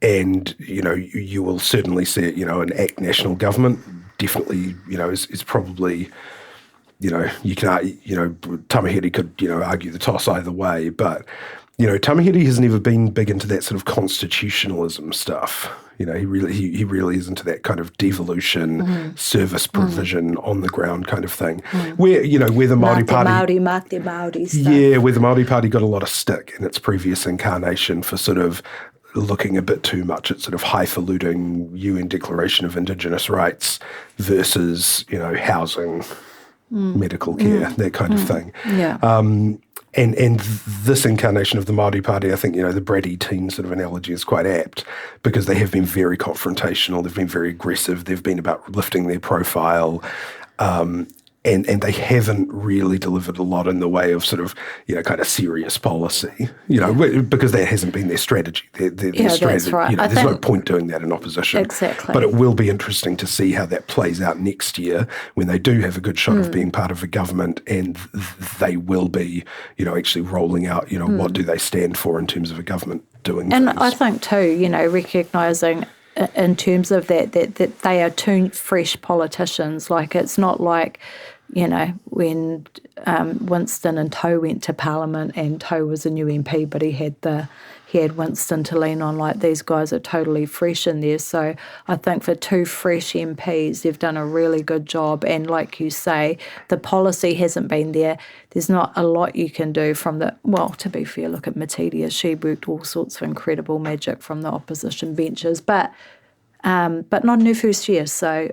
And, you will certainly see it, an ACT national government definitely, is probably, you can, Tamahiri could, argue the toss either way, but Tamahiri has never been big into that sort of constitutionalism stuff. He really is into that kind of devolution, service provision on the ground kind of thing. Where the Māori Party, Māori stuff. Yeah, where the Māori Party got a lot of stick in its previous incarnation for sort of looking a bit too much at sort of highfalutin UN Declaration of Indigenous Rights versus housing, medical care, that kind of thing. Yeah. And this incarnation of the Māori Party, I think, the bratty teen sort of analogy is quite apt, because they have been very confrontational, they've been very aggressive, they've been about lifting their profile, and they haven't really delivered a lot in the way of sort of, kind of serious policy, because that hasn't been their strategy. Their strategy, that's right. There's no point doing that in opposition. Exactly. But it will be interesting to see how that plays out next year when they do have a good shot of being part of a government, and they will be, actually rolling out, what do they stand for in terms of a government doing and things. I think too, recognising in terms of that they are two fresh politicians. Like, it's not like, you know, when Winston and Toe went to Parliament and Toe was a new MP, but he had Winston to lean on. Like, these guys are totally fresh in there. So I think for two fresh MPs, they've done a really good job. And like you say, the policy hasn't been there. There's not a lot you can do from to be fair, look at Matidia. She worked all sorts of incredible magic from the opposition benches, but not in her first year. So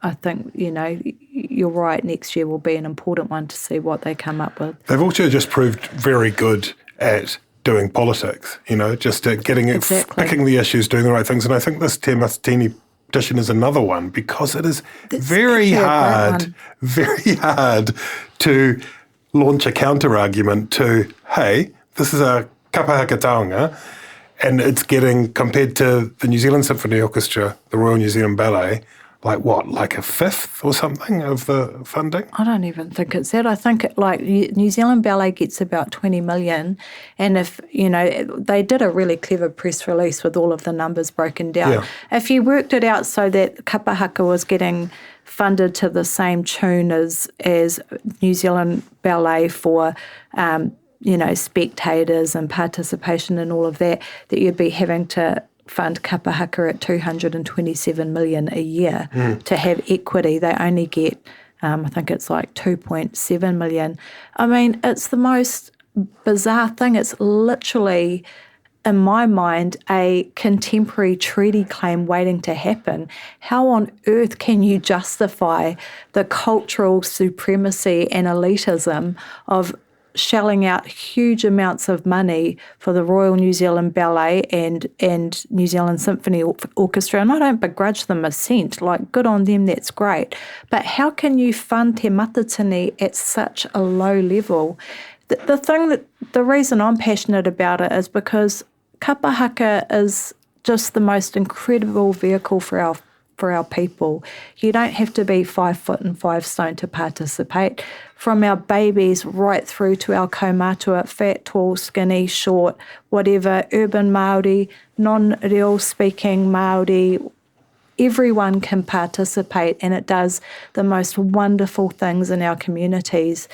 I think, you know, you're right, next year will be an important one to see what they come up with. They've also just proved very good at doing politics, you know, just at getting it, picking the issues, doing the right things. And I think this Te Matatini petition is another one, because it is very hard to launch a counter-argument to, hey, this is a kapahaka taonga, and it's getting, compared to the New Zealand Symphony Orchestra, the Royal New Zealand Ballet, like a fifth or something of the funding? I don't even think it's that. I think New Zealand Ballet gets about 20 million. And if, you know, they did a really clever press release with all of the numbers broken down. Yeah. If you worked it out so that kapahaka was getting funded to the same tune as New Zealand Ballet for, you know, spectators and participation and all of that you'd be having to fund kapahaka at 227 million a year to have equity. They only get, I think it's like 2.7 million. I mean, it's the most bizarre thing. It's literally, in my mind, a contemporary treaty claim waiting to happen. How on earth can you justify the cultural supremacy and elitism of shelling out huge amounts of money for the Royal New Zealand Ballet and New Zealand Symphony Orchestra? And I don't begrudge them a cent. Like, good on them, that's great. But how can you fund Te Matatini at such a low level? The reason I'm passionate about it is because kapahaka is just the most incredible vehicle for our people. You don't have to be 5 foot and 5 stone to participate. From our babies right through to our kaumatua, fat, tall, skinny, short, whatever, urban Māori, non-reo speaking Māori, everyone can participate, and it does the most wonderful things in our communities.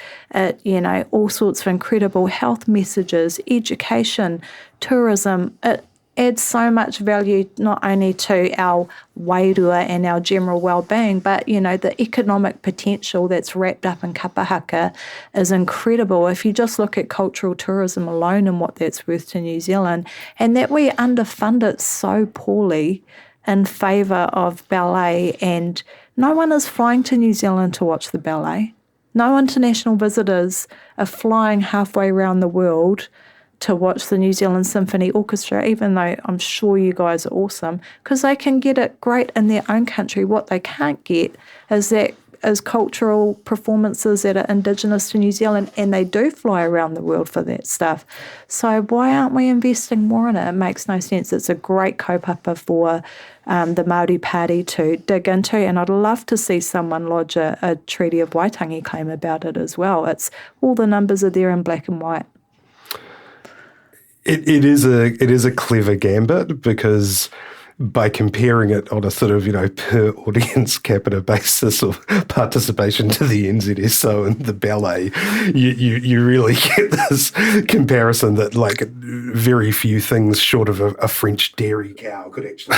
You know, all sorts of incredible health messages, education, tourism. It adds so much value not only to our wairua and our general well-being, but, you know, the economic potential that's wrapped up in kapahaka is incredible. If you just look at cultural tourism alone and what that's worth to New Zealand, and that we underfund it so poorly in favour of ballet, and no one is flying to New Zealand to watch the ballet. No international visitors are flying halfway around the world to watch the New Zealand Symphony Orchestra, even though I'm sure you guys are awesome, because they can get it great in their own country. What they can't get is cultural performances that are Indigenous to New Zealand, and they do fly around the world for that stuff. So why aren't we investing more in it? It makes no sense. It's a great kaupapa for the Māori Pāti to dig into, and I'd love to see someone lodge a Treaty of Waitangi claim about it as well. It's all the numbers are there in black and white. It is a clever gambit, because by comparing it on a sort of, you know, per audience capita basis of participation to the NZSO and the ballet, you really get this comparison that, like, very few things short of a French dairy cow could actually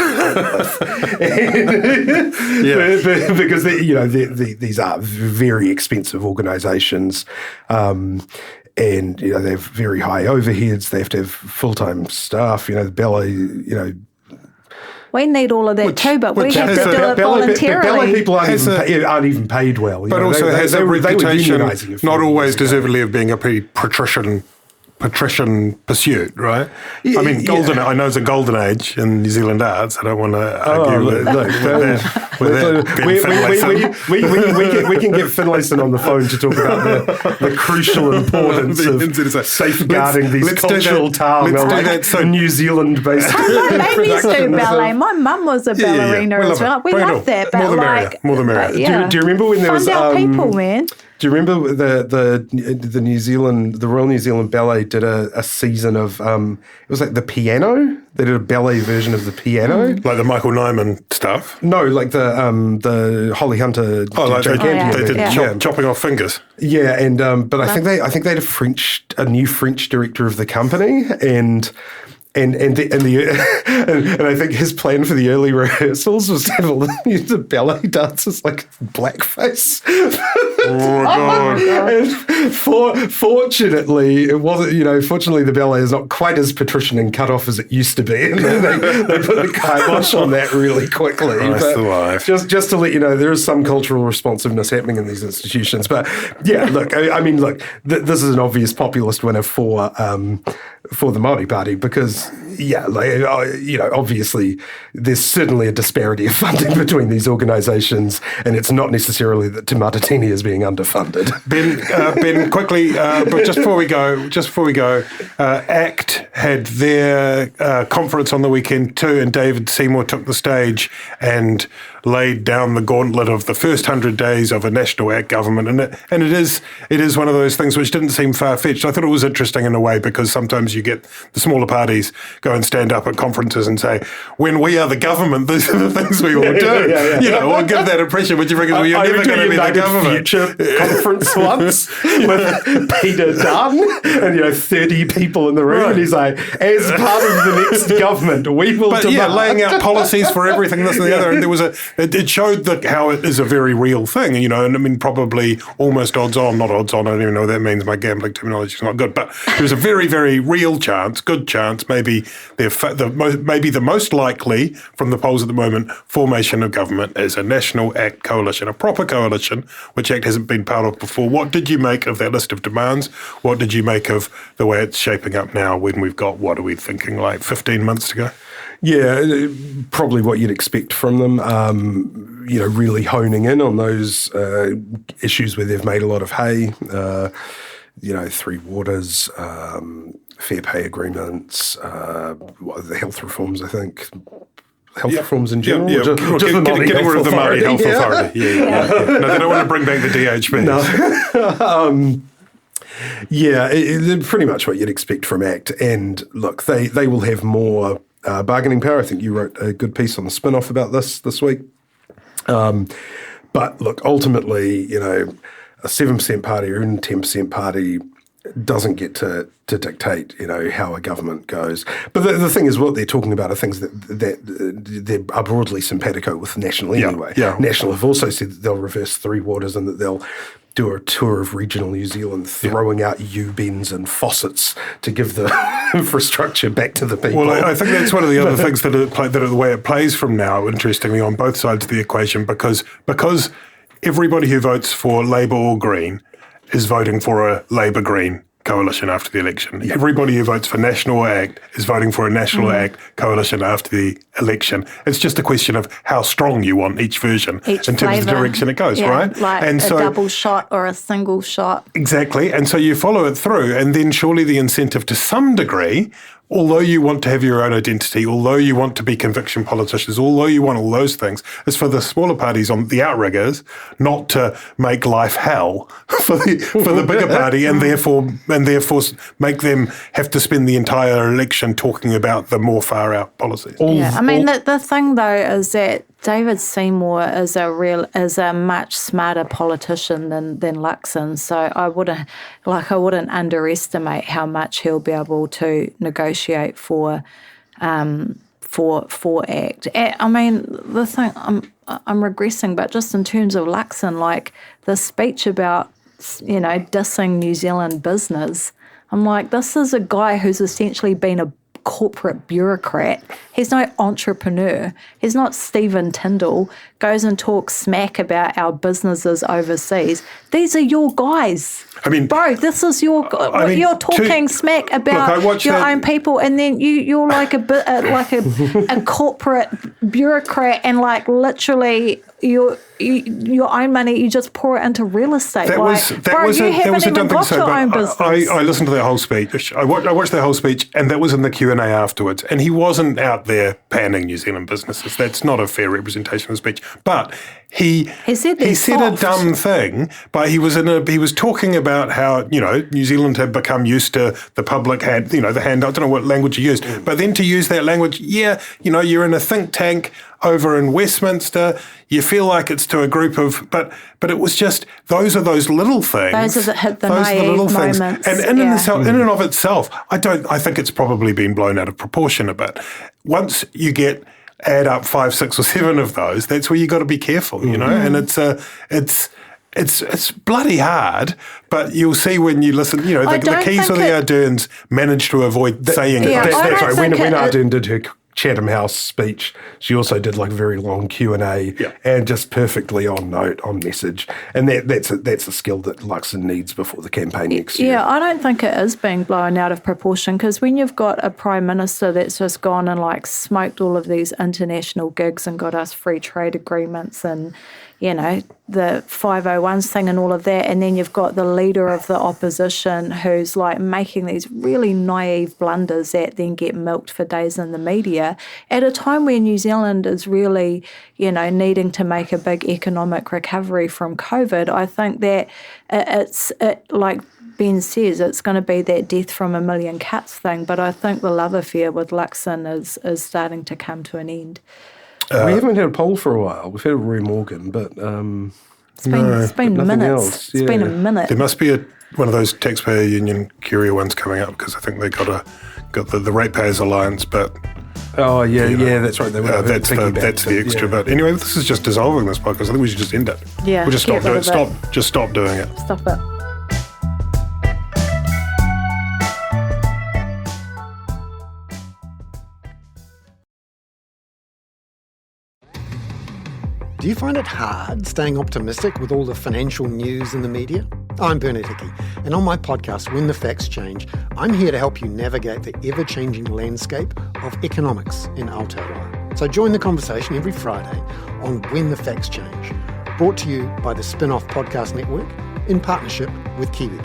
because you know these are very expensive organisations. And, you know, they have very high overheads. They have to have full-time staff. You know, the ballet, you know. We need all of that too, but we have to do it voluntarily. Ballet people aren't even paid well. But know, also has a reputation, not always deservedly, of being a pretty patrician pursuit, right? Yeah, I mean, I know it's a golden age in New Zealand arts. I don't want to argue with that. We can get Finlayson on the phone to talk about the crucial importance of safeguarding these cultural taonga in New Zealand-based babies do ballet. My mum was a ballerina as well. We love that. More the merrier. Do you remember when there was... people, man. Do you remember the New Zealand, the Royal New Zealand Ballet did a season of it was like the piano. They did a ballet version of the piano, like the Michael Nyman stuff. No, like the Holly Hunter. Oh, like they did chopping off fingers. Yeah, and but I think they had a new French director of the company, and I think his plan for the early rehearsals was to have all the ballet dancers like blackface. Oh God! And fortunately, it wasn't. Fortunately, the ballet is not quite as patrician and cut off as it used to be, and they put the kibosh on that really quickly. Just to let you know, there is some cultural responsiveness happening in these institutions. But yeah, look, this is an obvious populist winner for the Māori Party because, obviously there's certainly a disparity of funding between these organisations, and it's not necessarily that Te Matatini is being underfunded. Ben, quickly, but just before we go, ACT had their conference on the weekend too, and David Seymour took the stage and laid down the gauntlet of the first 100 days of a national ACT government, and it is one of those things which didn't seem far-fetched. I thought it was interesting in a way because sometimes you get the smaller parties go and stand up at conferences and say, when we are the government, these are the things we will do. Or give that impression, which you reckon, well, you're never going to be the government. Future conference once with Peter Dunn and 30 people in the room, and he's like, as part of the next government, we will laying out policies for everything, this and the other, and there was it showed how it is a very real thing, and I mean, probably almost not odds on, I don't even know what that means, my gambling terminology is not good, but there's a very, very real chance, good chance, maybe the most likely from the polls at the moment, formation of government as a national ACT coalition, a proper coalition, which ACT hasn't been part of before. What did you make of that list of demands? What did you make of the way it's shaping up now when we've got, what are we thinking, like 15 months to go? Yeah, probably what you'd expect from them, really honing in on those issues where they've made a lot of hay, Three Waters, fair pay agreements, the health reforms, I think. Health reforms in general? Just getting rid of the Māori Health Authority. No, they don't want to bring back the DHB. No. Pretty much what you'd expect from ACT. And look, they will have more bargaining power. I think you wrote a good piece on the spin-off about this week. But look, ultimately, a 7% party or even 10% party doesn't get to dictate, how a government goes. But the thing is, what they're talking about are things that they are broadly simpatico with National anyway. Yeah. National have also said that they'll reverse Three Waters and that they'll do a tour of regional New Zealand, throwing out U-bends and faucets to give the infrastructure back to the people. Well, I think that's one of the other things that the way it plays from now, interestingly, on both sides of the equation, because everybody who votes for Labour or Green is voting for a Labour-Green coalition after the election. Yep. Everybody who votes for National ACT is voting for a National ACT coalition after the election. It's just a question of how strong you want each version in terms of the direction it goes, right? Like a double shot or a single shot. Exactly. And so you follow it through, and then surely the incentive to some degree, although you want to have your own identity, although you want to be conviction politicians, although you want all those things, is for the smaller parties on the outriggers not to make life hell for the bigger party, and therefore make them have to spend the entire election talking about the more far out policies. Yeah, I mean the thing though is that David Seymour is a much smarter politician than Luxon, so I wouldn't underestimate how much he'll be able to negotiate for ACT. I mean, the thing I'm regressing, but just in terms of Luxon, like the speech about dissing New Zealand business, I'm like, this is a guy who's essentially been a corporate bureaucrat. He's no entrepreneur. He's not Stephen Tyndall, goes and talks smack about our businesses overseas. These are your guys. I mean, bro, this is your. You're talking smack about your own people, and then you're like a corporate bureaucrat, and like literally your own money, you just pour it into real estate. That was a dumb thing. I listened to that whole speech. I watched that whole speech, and that was in the Q&A afterwards. And he wasn't out there panning New Zealand businesses. That's not a fair representation of the speech. But he said a dumb thing, but he was talking about how, New Zealand had become used to the public had, the hand, I don't know what language he used, but then to use that language, you're in a think tank over in Westminster, you feel like it's to a group of, but it was just, those are those little things. Those are the naive moments. And in and of itself, I think it's probably been blown out of proportion a bit. Once you add up 5, 6 or 7 of those, that's where you got to be careful, and it's bloody hard, but you'll see when you listen, the Keys or the Arderns managed to avoid saying it. That's right. When Ardern did her Chatham House speech, she also did like a very long Q&A and just perfectly on note, on message. And that's a skill that Luxon needs before the campaign next year. Yeah, I don't think it is being blown out of proportion, because when you've got a Prime Minister that's just gone and like smoked all of these international gigs and got us free trade agreements and, the 501s thing and all of that, and then you've got the leader of the opposition who's like making these really naive blunders that then get milked for days in the media at a time where New Zealand is really, needing to make a big economic recovery from COVID. I think that it's like Ben says, it's going to be that death from a million cuts thing, but I think the love affair with Luxon is starting to come to an end. We haven't had a poll for a while. We've had a Roy Morgan, but it's been minutes. Yeah. It's been a minute. There must be one of those taxpayer union courier ones coming up, because I think they got the Ratepayers Alliance, but that's right. That's the extra. But anyway, this is just dissolving this podcast. I think we should just end it. Yeah, we'll just stop doing it. Just stop doing it. Stop it. Do you find it hard staying optimistic with all the financial news in the media? I'm Bernard Hickey, and on my podcast, When the Facts Change, I'm here to help you navigate the ever-changing landscape of economics in Aotearoa. So join the conversation every Friday on When the Facts Change, brought to you by the Spin-Off Podcast Network in partnership with KiwiBet.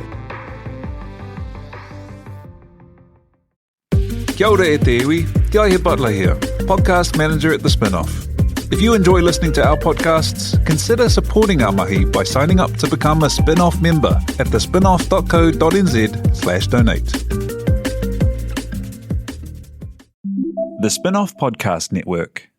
Kia ora e te iwi, Te Aihe Butler here, podcast manager at The Spin-Off. If you enjoy listening to our podcasts, consider supporting our mahi by signing up to become a Spin-Off member at thespinoff.co.nz/donate. The Spin-Off Podcast Network.